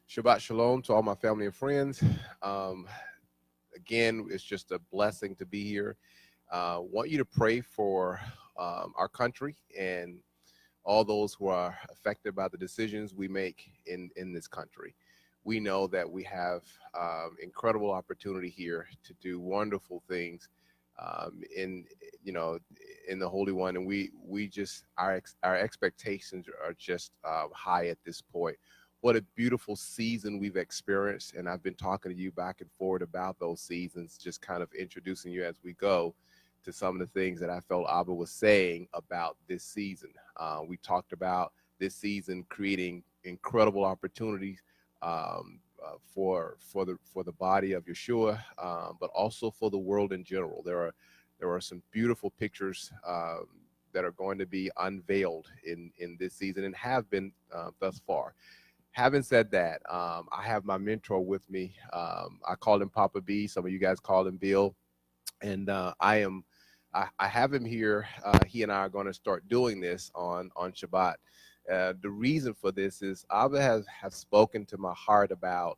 Shabbat Shalom to all my family and friends. Um, Again, it's just a blessing to be here. Want you to pray for our country and all those who are affected by the decisions we make in this country. We know that we have incredible opportunity here to do wonderful things in in the Holy One, and we just our expectations are just high at this point. What a beautiful season we've experienced, and I've been talking to you back and forward about those seasons, just kind of introducing you as we go to some of the things that I felt Abba was saying about this season. We talked about this season creating incredible opportunities for the body of Yeshua, but also for the world in general. There are some beautiful pictures that are going to be unveiled in this season and have been thus far. Having said that, I have my mentor with me. I call him Papa B. Some of you guys call him Bill, and I have him here. He and I are going to start doing this on Shabbat. The reason for this is Abba has spoken to my heart about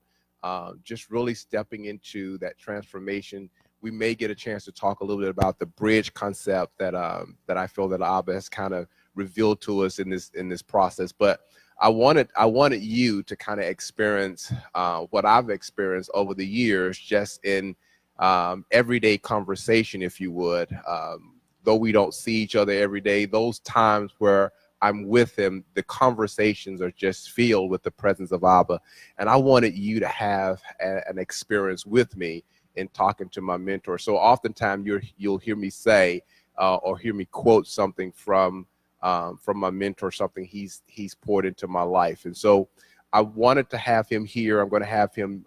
just really stepping into that transformation. We may get a chance to talk a little bit about the bridge concept that I feel that Abba has kind of revealed to us in this process. But I wanted you to kind of experience what I've experienced over the years, just in everyday conversation, if you would. Though we don't see each other every day, those times where I'm with him, the conversations are just filled with the presence of Abba. And I wanted you to have an experience with me in talking to my mentor. So oftentimes you'll hear me say or hear me quote something from my mentor, something he's poured into my life. And so I wanted to have him here. I'm going to have him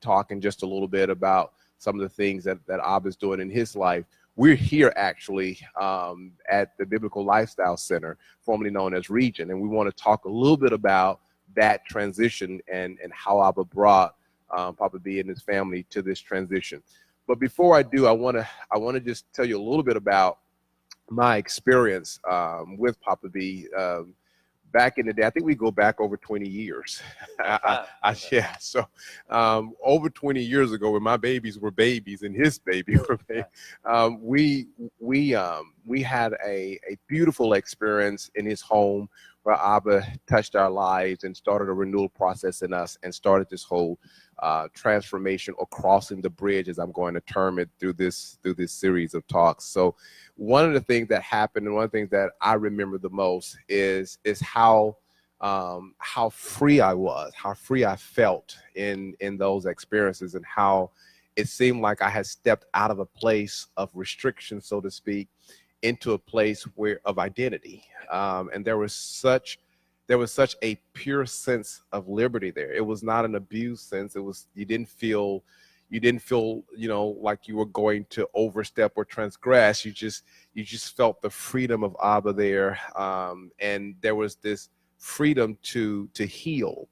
talking just a little bit about some of the things that Abba's doing in his life. We're here actually at the Biblical Lifestyle Center, formerly known as Region, and we want to talk a little bit about that transition and how Abba brought Papa B and his family to this transition. But before I do, I want to just tell you a little bit about my experience with Papa B. Back in the day, I think we go back over 20 years. Yeah. So over 20 years ago, when my babies were babies and his baby were baby, we had a beautiful experience in his home where Abba touched our lives and started a renewal process in us and started this whole transformation, or crossing the bridge, as I'm going to term it, through this series of talks. So one of the things that happened, and one of the things that I remember the most is how free I was, how free I felt in those experiences, and how it seemed like I had stepped out of a place of restriction, so to speak, into a place of identity. And there was such a pure sense of liberty there. It was not an abused sense. It was, you didn't feel, like you were going to overstep or transgress. You just felt the freedom of Abba there. And there was this freedom to heal.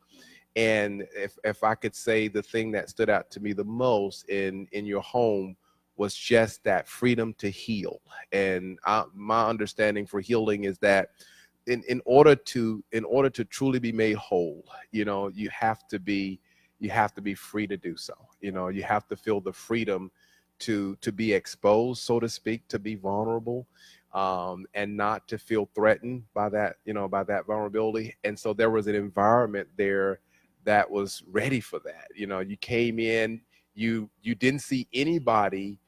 And if I could say the thing that stood out to me the most in your home was just that freedom to heal. And my understanding for healing is that in order to truly be made whole, you have to be free to do so. You have to feel the freedom to be exposed, so to speak, to be vulnerable, and not to feel threatened by that, by that vulnerability. And so there was an environment there that was ready for that. You came in, you didn't see anybody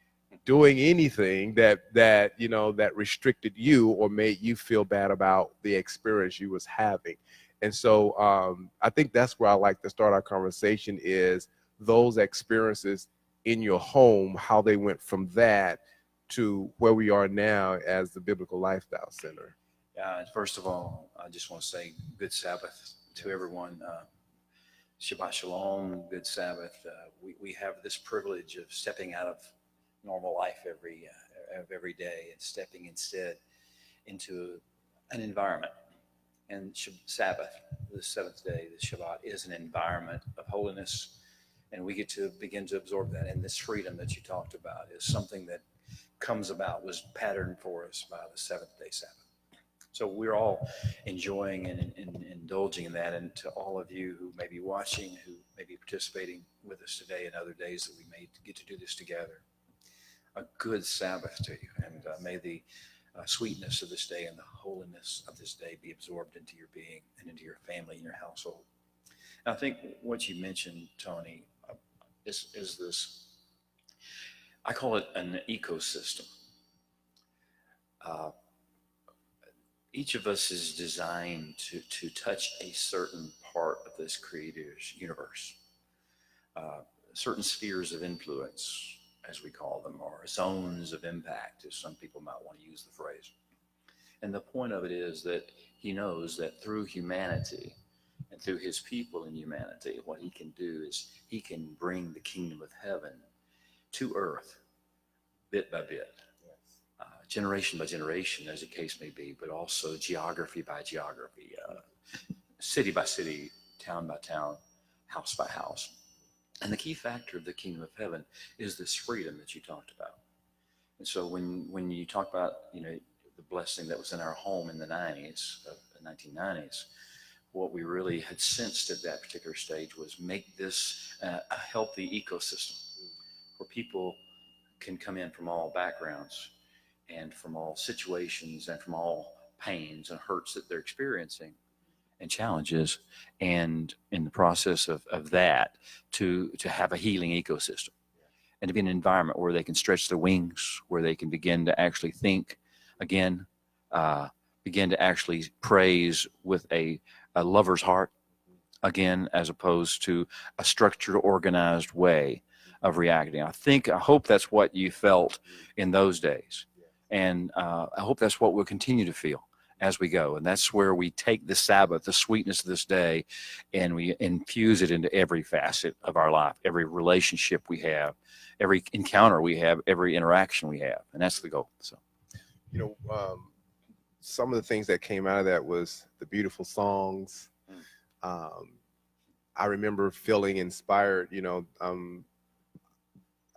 doing anything that restricted you or made you feel bad about the experience you was having. And so I think that's where I like to start our conversation, is those experiences in your home, how they went from that to where we are now as the Biblical Lifestyle Center. First of all, I just want to say good Sabbath to everyone. Shabbat Shalom, good Sabbath. We have this privilege of stepping out of normal life every day and stepping instead into an environment. And Sabbath, the seventh day, the Shabbat, is an environment of holiness, and we get to begin to absorb that. And this freedom that you talked about is something that comes about, was patterned for us by the seventh day Sabbath. So we're all enjoying and indulging in that. And to all of you who may be watching, who may be participating with us today and other days that we may get to do this together, a good Sabbath to you. And may the sweetness of this day and the holiness of this day be absorbed into your being and into your family and your household. And I think what you mentioned, Tony, is this, I call it an ecosystem. Uh, each of us is designed to touch a certain part of this creator's universe, certain spheres of influence, as we call them, or zones of impact, as some people might want to use the phrase. And the point of it is that he knows that through humanity and through his people in humanity, what he can do is he can bring the kingdom of heaven to earth bit by bit. Generation by generation, as the case may be, but also geography by geography, city by city, town by town, house by house. And the key factor of the kingdom of heaven is this freedom that you talked about. And so when you talk about, the blessing that was in our home in the 1990s, what we really had sensed at that particular stage was make this a healthy ecosystem where people can come in from all backgrounds and from all situations and from all pains and hurts that they're experiencing and challenges, and in the process of that to have a healing ecosystem and to be in an environment where they can stretch their wings, where they can begin to actually think again, begin to actually praise with a lover's heart again, as opposed to a structured, organized way of reacting. I hope that's what you felt in those days. And I hope that's what we'll continue to feel as we go. And that's where we take the Sabbath, the sweetness of this day, and we infuse it into every facet of our life, every relationship we have, every encounter we have, every interaction we have. And that's the goal. So, some of the things that came out of that was the beautiful songs. I remember feeling inspired.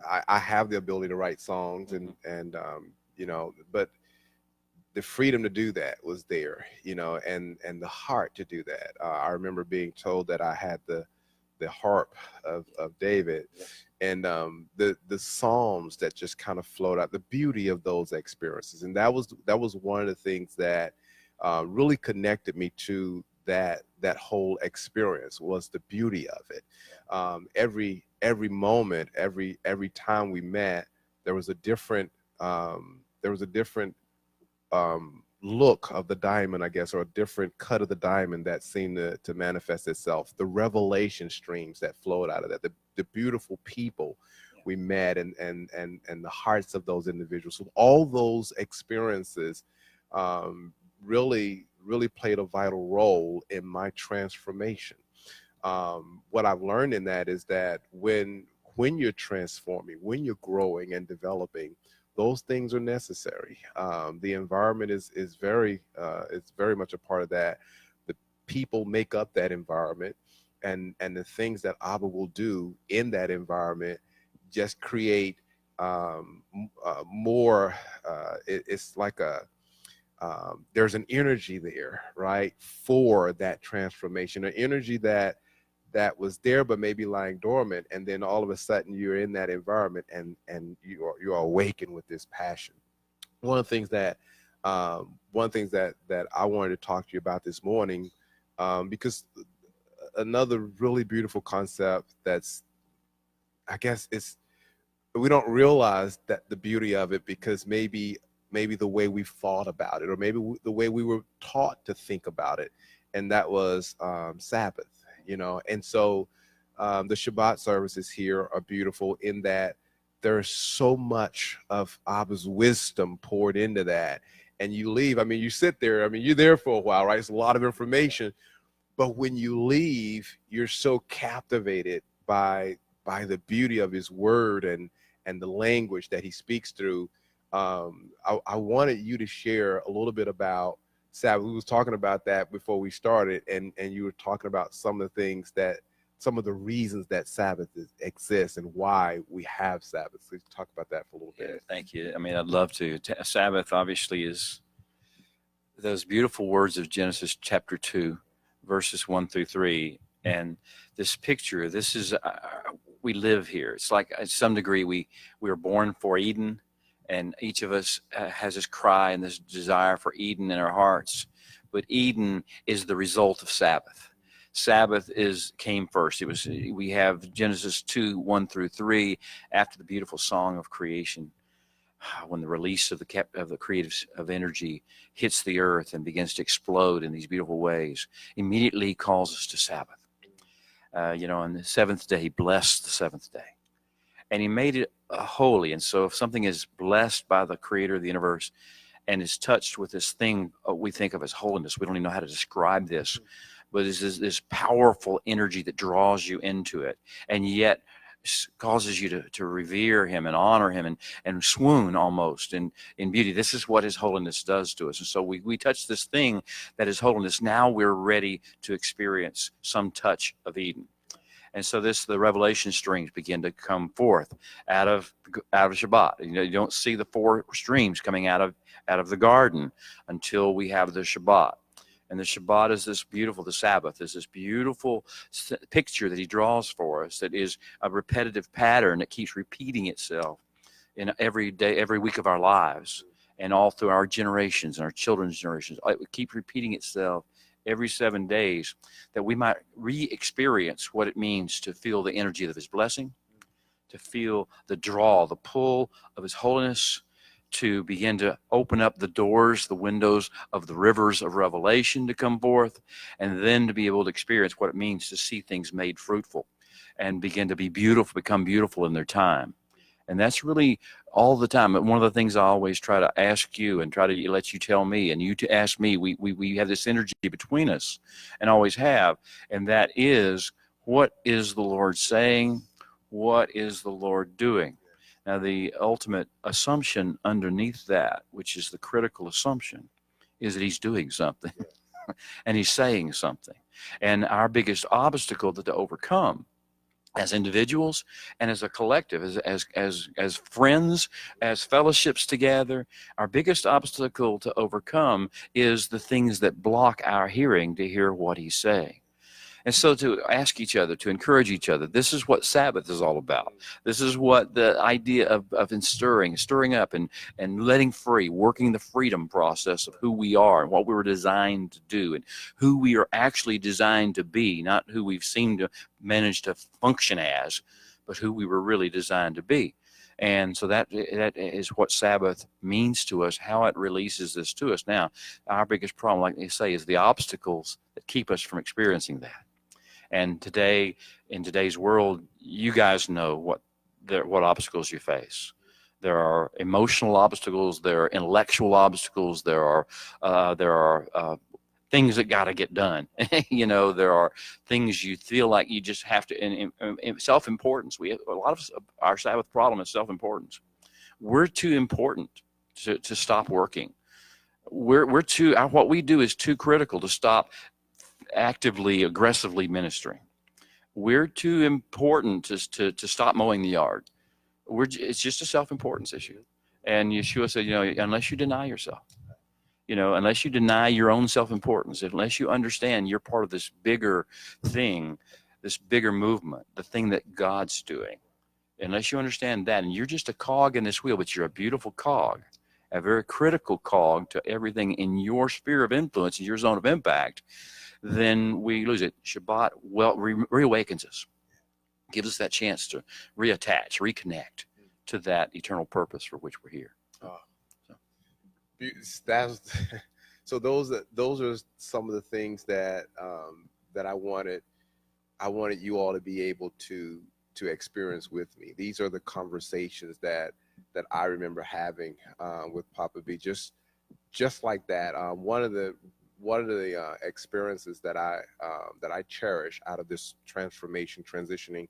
I have the ability to write songs, and but the freedom to do that was there, and the heart to do that. I remember being told that I had the harp of David, and the Psalms that just kind of flowed out, the beauty of those experiences. And that was one of the things that really connected me to that whole experience, was the beauty of it. Every moment, every time we met, there was a different look of the diamond, I guess, or a different cut of the diamond that seemed to manifest itself. The revelation streams that flowed out of that, the beautiful people we met, and the hearts of those individuals. So all those experiences really played a vital role in my transformation. What I've learned in that is that when you're transforming, when you're growing and developing, those things are necessary. The environment is very much a part of that. The people make up that environment, and the things that Abba will do in that environment just create more. It's like there's an energy there, right, for that transformation, an energy that was there but maybe lying dormant, and then all of a sudden you're in that environment and you're awakened with this passion. One of the things that I wanted to talk to you about this morning, because another really beautiful concept that's, I guess, we don't realize that the beauty of it, because maybe the way we thought about it, or maybe the way we were taught to think about it, and that was Sabbath. And so the Shabbat services here are beautiful in that there's so much of Abba's wisdom poured into that. And you leave, you sit there, you're there for a while, right? It's a lot of information, but when you leave, you're so captivated by the beauty of his word and the language that he speaks through. I wanted you to share a little bit about Sabbath. We was talking about that before we started, and you were talking about some of the reasons that Sabbath exists and why we have Sabbath. So talk about that for a little bit. Thank you. I'd love to. Sabbath obviously is those beautiful words of Genesis chapter 2, verses 1 through 3. And this picture, this is, we live here. It's like, at some degree, we were born for Eden, and each of us has this cry and this desire for Eden in our hearts. But Eden is the result of Sabbath. Sabbath came first. We have Genesis 2, 1 through 3, after the beautiful song of creation, when the release of the creative of energy hits the earth and begins to explode in these beautiful ways, immediately calls us to Sabbath. On the seventh day, he blessed the seventh day, and he made it holy. And so if something is blessed by the creator of the universe and is touched with this thing we think of as holiness, we don't even know how to describe this, but it's this powerful energy that draws you into it, and yet causes you to revere him and honor him and swoon almost in beauty. This is what his holiness does to us. And so we touch this thing that is holiness. Now we're ready to experience some touch of Eden. And so the revelation strings begin to come forth out of Shabbat. You don't see the 4 streams coming out of the garden until we have the Shabbat. And the Shabbat is the Sabbath is this beautiful picture that he draws for us that is a repetitive pattern that keeps repeating itself in every day, every week of our lives, and all through our generations and our children's generations. It would keep repeating itself every 7 days, that we might re-experience what it means to feel the energy of his blessing, to feel the draw, the pull of his holiness, to begin to open up the doors, the windows of the rivers of revelation to come forth, and then to be able to experience what it means to see things made fruitful and begin to be beautiful, become beautiful in their time. And that's really all the time. One of the things I always try to ask you and try to let you tell me, and you to ask me, we have this energy between us and always have, and that is, what is the Lord saying? What is the Lord doing? Now, the ultimate assumption underneath that, which is the critical assumption, is that he's doing something and he's saying something. And our biggest obstacle to overcome as individuals and as a collective, as friends, as fellowships together, our biggest obstacle to overcome is the things that block our hearing to hear what he's saying. And so to ask each other, to encourage each other, this is what Sabbath is all about. This is what the idea of stirring up and letting free, working the freedom process of who we are and what we were designed to do and who we are actually designed to be, not who we've seemed to manage to function as, but who we were really designed to be. And so that is what Sabbath means to us, how it releases this to us. Now, our biggest problem, like they say, is the obstacles that keep us from experiencing that. And today, in today's world, you guys know what obstacles you face. There are emotional obstacles. There are intellectual obstacles. There are things that got to get done. There are things you feel like you just have to. And self-importance. A lot of our Sabbath problem is self-importance. We're too important to stop working. What we do is too critical to stop actively, aggressively ministering. We're too important to stop mowing the yard. It's just a self-importance issue. And Yeshua said, unless you deny yourself, unless you deny your own self-importance, unless you understand you're part of this bigger thing, this bigger movement, the thing that God's doing, unless you understand that, and you're just a cog in this wheel, but you're a beautiful cog, a very critical cog to everything in your sphere of influence, in your zone of impact, then we lose it. Shabbat reawakens us, gives us that chance to reattach, reconnect to that eternal purpose for which we're here. So those are some of the things that I wanted you all to be able to experience with me. These are the conversations that I remember having with Papa B. Just like that. One of the experiences that I cherish out of this transitioning,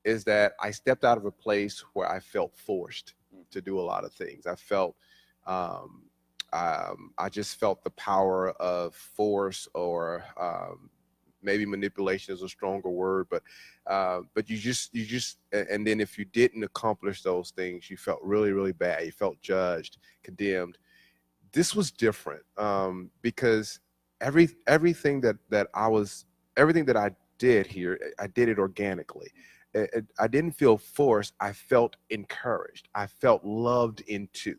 is that I stepped out of a place where I felt forced to do a lot of things. I felt, I just felt the power of force, or maybe manipulation is a stronger word, but you just, and then if you didn't accomplish those things, you felt really, really bad. You felt judged, condemned. this was different, because everything that I did here, I did it organically. I didn't feel forced. I felt encouraged. I felt loved into.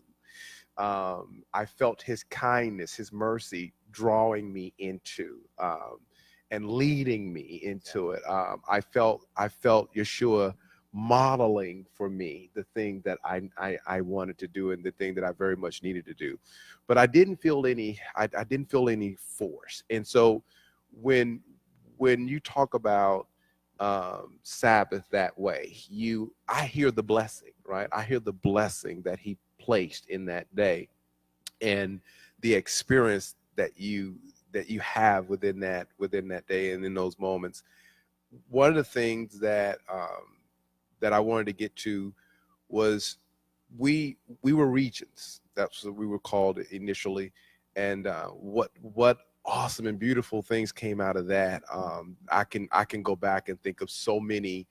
I felt his kindness, his mercy drawing me into, and leading me into it. I felt Yeshua modeling for me the thing that I wanted to do and the thing that I very much needed to do. But I didn't feel I didn't feel any force. And so when you talk about Sabbath that way, I hear the blessing, right? I hear the blessing that he placed in that day, and the experience that you have within that day and in those moments. One of the things that I wanted to get to was we were regions. That's what we were called initially, and what awesome and beautiful things came out of that. I can go back and think of so many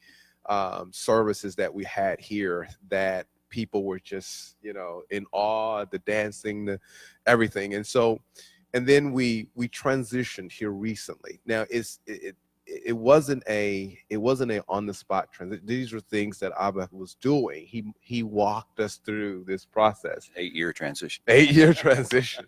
services that we had here that people were just, in awe, the dancing, the everything. And so, and then we transitioned here recently. Now it wasn't a on the spot transition. These were things that Abba was doing. He walked us through this process. 8-year transition. 8-year transition.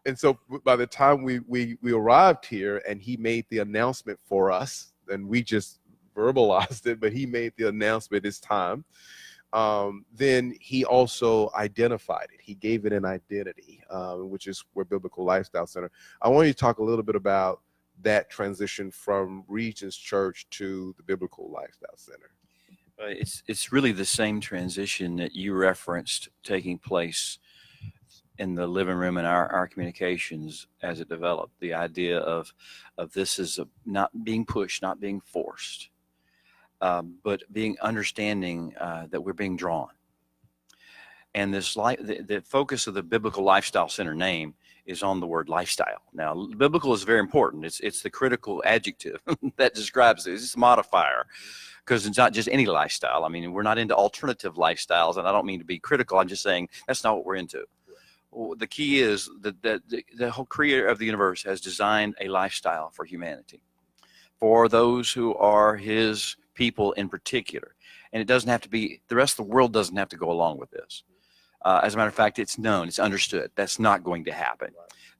And so by the time we arrived here and he made the announcement for us, and we just verbalized it, but he made the announcement, it's time. Then he also identified it. He gave it an identity, which is where Biblical Lifestyle Center. I want you to talk a little bit about that transition from Regions Church to the Biblical Lifestyle Center. It's really the same transition that you referenced taking place in the living room in our communications as it developed. The idea of this is not being pushed, not being forced, but being understanding that we're being drawn. And the focus of the Biblical Lifestyle Center name is on the word lifestyle. Now, biblical is very important. It's the critical adjective that describes it. It's a modifier, because it's not just any lifestyle. I mean, we're not into alternative lifestyles, and I don't mean to be critical. I'm just saying that's not what we're into. The key is that the whole creator of the universe has designed a lifestyle for humanity, for those who are his people in particular. And it doesn't have to be, the rest of the world doesn't have to go along with this. As a matter of fact, it's known, it's understood. That's not going to happen.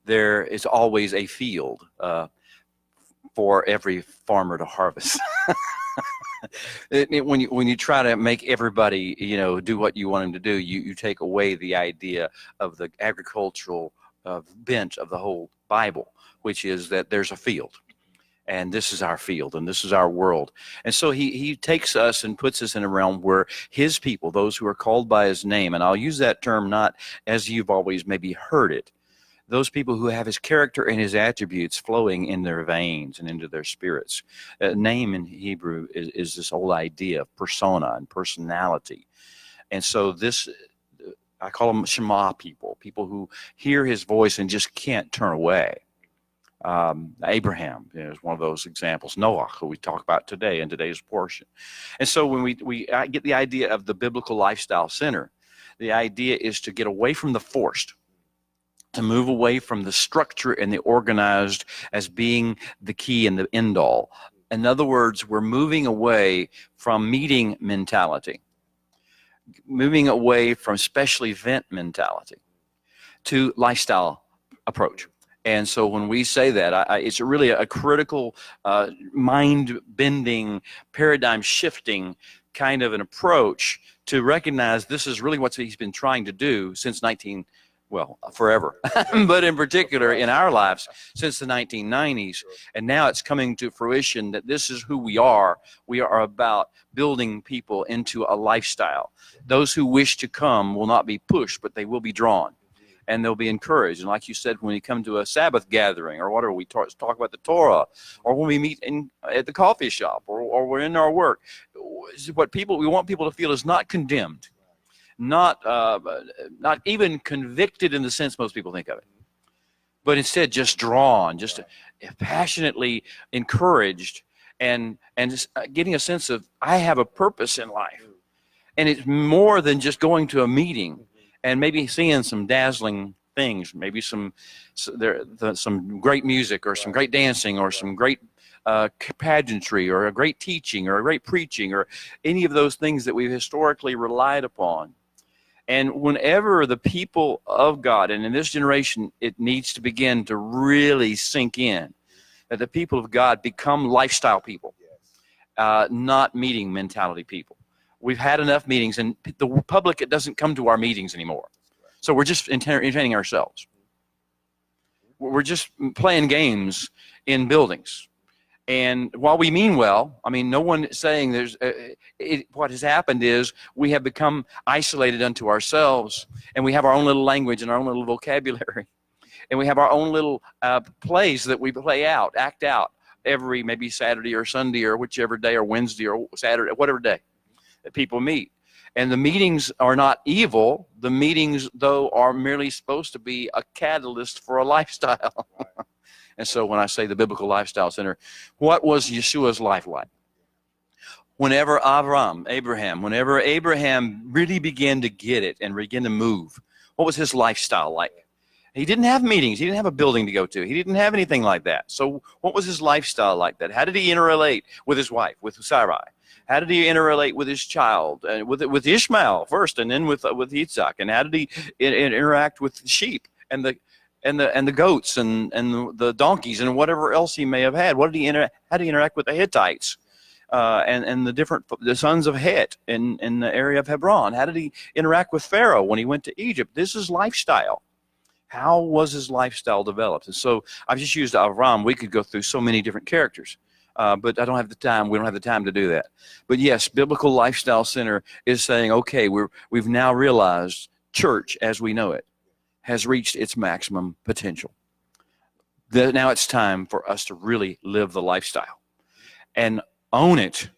There is always a field for every farmer to harvest. When you try to make everybody, do what you want them to do, you take away the idea of the agricultural bent of the whole Bible, which is that there's a field. And this is our field, and this is our world. And so he takes us and puts us in a realm where his people, those who are called by his name, and I'll use that term not as you've always maybe heard it, those people who have his character and his attributes flowing in their veins and into their spirits. Name in Hebrew is this whole idea of persona and personality. And so this, I call them Shema people who hear his voice and just can't turn away. Abraham is one of those examples. Noah, who we talk about today in today's portion. And so when we get the idea of the Biblical Lifestyle Center, the idea is to get away from the forced, to move away from the structure and the organized as being the key and the end all. In other words, we're moving away from meeting mentality, moving away from special event mentality to lifestyle approach. And so when we say that, it's really a critical, mind-bending, paradigm-shifting kind of an approach to recognize this is really what he's been trying to do since forever, but in particular in our lives since the 1990s. And now it's coming to fruition that this is who we are. We are about building people into a lifestyle. Those who wish to come will not be pushed, but they will be drawn. And they'll be encouraged. And like you said, when you come to a Sabbath gathering, or whatever, we talk about the Torah, or when we meet at the coffee shop, or we're in our work, what we want people to feel is not condemned, not even convicted in the sense most people think of it, but instead just drawn, just passionately encouraged, and just getting a sense of, I have a purpose in life. And it's more than just going to a meeting and maybe seeing some dazzling things, maybe some great music or some great dancing or some great pageantry or a great teaching or a great preaching or any of those things that we've historically relied upon. And whenever the people of God, and in this generation, it needs to begin to really sink in that the people of God become lifestyle people, not meeting mentality people. We've had enough meetings, and the public, it doesn't come to our meetings anymore. So we're just entertaining ourselves. We're just playing games in buildings. And while we mean well, I mean, no one is saying what has happened is we have become isolated unto ourselves, and we have our own little language and our own little vocabulary. And we have our own little plays that we act out every maybe Saturday or Sunday or whichever day, or Wednesday or Saturday, whatever day that people meet. And the meetings are not evil. The meetings, though, are merely supposed to be a catalyst for a lifestyle. And so when I say the Biblical Lifestyle Center, what was Yeshua's life like? Whenever Abraham really began to get it and begin to move, what was his lifestyle like? He didn't have meetings. He didn't have a building to go to. He didn't have anything like that. So what was his lifestyle like that? How did he interrelate with his wife, with Sarai? How did he interrelate with his child, with Ishmael first, and then with Yitzhak? And how did he interact with the sheep and the goats and the donkeys and whatever else he may have had? How did he interact with the Hittites and the sons of Het in the area of Hebron? How did he interact with Pharaoh when he went to Egypt? This is lifestyle. How was his lifestyle developed? And so I've just used Avram. We could go through so many different characters, but I don't have the time. We don't have the time to do that. But yes, Biblical Lifestyle Center is saying, okay, we've now realized church as we know it has reached its maximum potential. Now it's time for us to really live the lifestyle and own it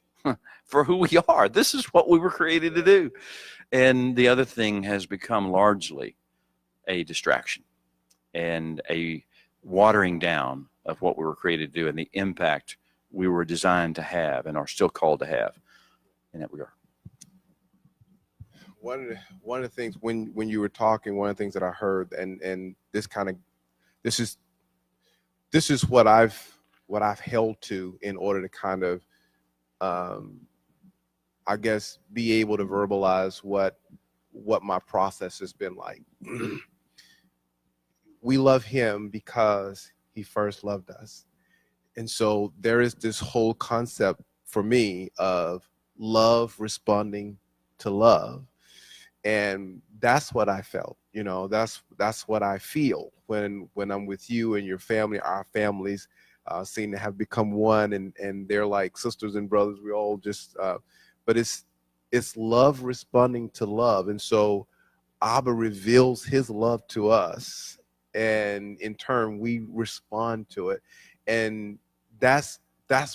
for who we are. This is what we were created to do. And the other thing has become largely a distraction and a watering down of what we were created to do and the impact we were designed to have and are still called to have in that regard. One of the things when you were talking, one of the things that I heard, and this is what I've held to in order to kind of I guess be able to verbalize what my process has been like. We love him because he first loved us. And so there is this whole concept for me of love responding to love. And that's what I felt, that's what I feel when I'm with you and your family. Our families seem to have become one, and they're like sisters and brothers. We all just, but it's love responding to love. And so Abba reveals his love to us, and in turn we respond to it. And that's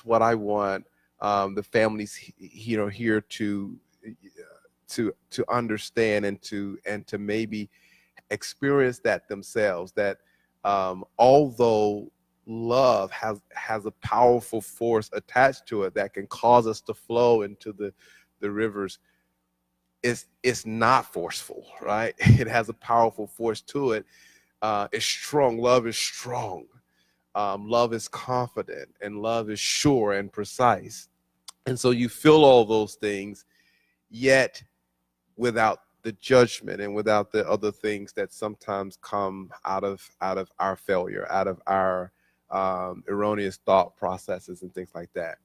what I want the families here to understand and to maybe experience that themselves, that although love has a powerful force attached to it that can cause us to flow into the rivers, it's not forceful, right? It has a powerful force to it. It's strong. Love is strong. Love is confident, and love is sure and precise. And so you feel all those things, yet without the judgment and without the other things that sometimes come out of our failure, out of our erroneous thought processes and things like that.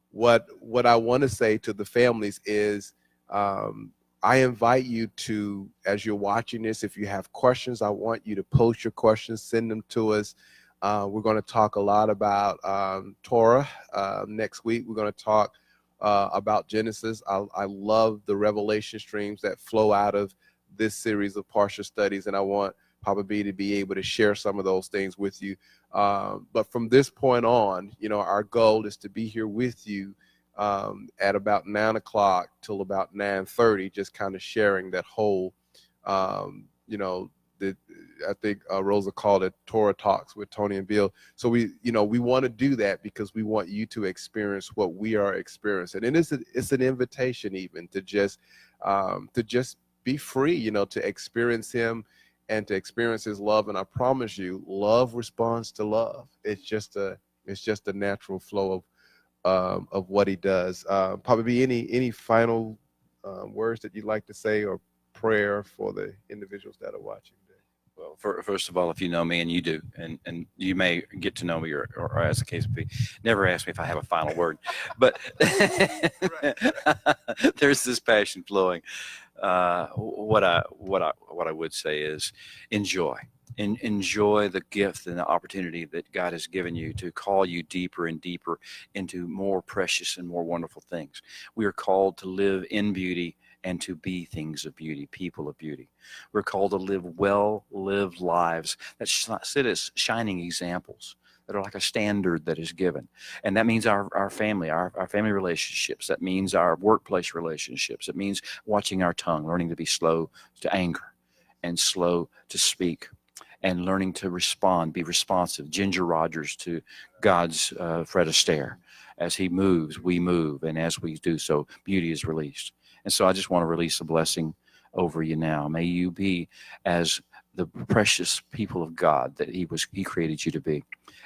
What I want to say to the families is, I invite you to, as you're watching this, if you have questions, I want you to post your questions, send them to us. We're going to talk a lot about Torah next week. We're going to talk about Genesis. I love the revelation streams that flow out of this series of partial studies, and I want Papa B to be able to share some of those things with you. But from this point on, our goal is to be here with you at about 9 o'clock till about 9:30, just kind of sharing that whole, I think Rosa called it Torah Talks with Tony and Bill. So we want to do that because we want you to experience what we are experiencing. And it's an invitation even to just be free, to experience him and to experience his love. And I promise you, love responds to love. It's just a natural flow of what he does. Probably any final words that you'd like to say, or prayer for the individuals that are watching today? Well, first of all, if you know me, and you do, and you may get to know me, or as the case may be, never ask me if I have a final word, but there's this passion flowing. What I would say is enjoy. Enjoy the gift and the opportunity that God has given you to call you deeper and deeper into more precious and more wonderful things. We are called to live in beauty and to be things of beauty, people of beauty. We're called to live well-lived lives that sit as shining examples, that are like a standard that is given. And that means our family, our family relationships. That means our workplace relationships. It means watching our tongue, learning to be slow to anger and slow to speak, and learning to respond, be responsive. Ginger Rogers to God's Fred Astaire. As he moves, we move. And as we do so, beauty is released. And so I just want to release a blessing over you now. May you be as the precious people of God that he created you to be.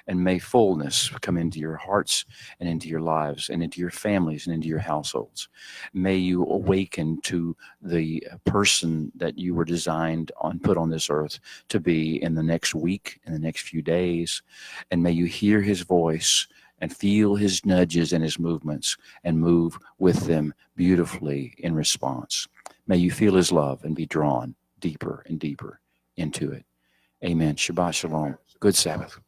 And may fullness come into your hearts and into your lives and into your families and into your households. May you awaken to the person that you were designed on, put on this earth to be in the next week, in the next few days. And may you hear his voice and feel his nudges and his movements and move with them beautifully in response. May you feel his love and be drawn deeper and deeper into it. Amen. Shabbat shalom. Good Sabbath.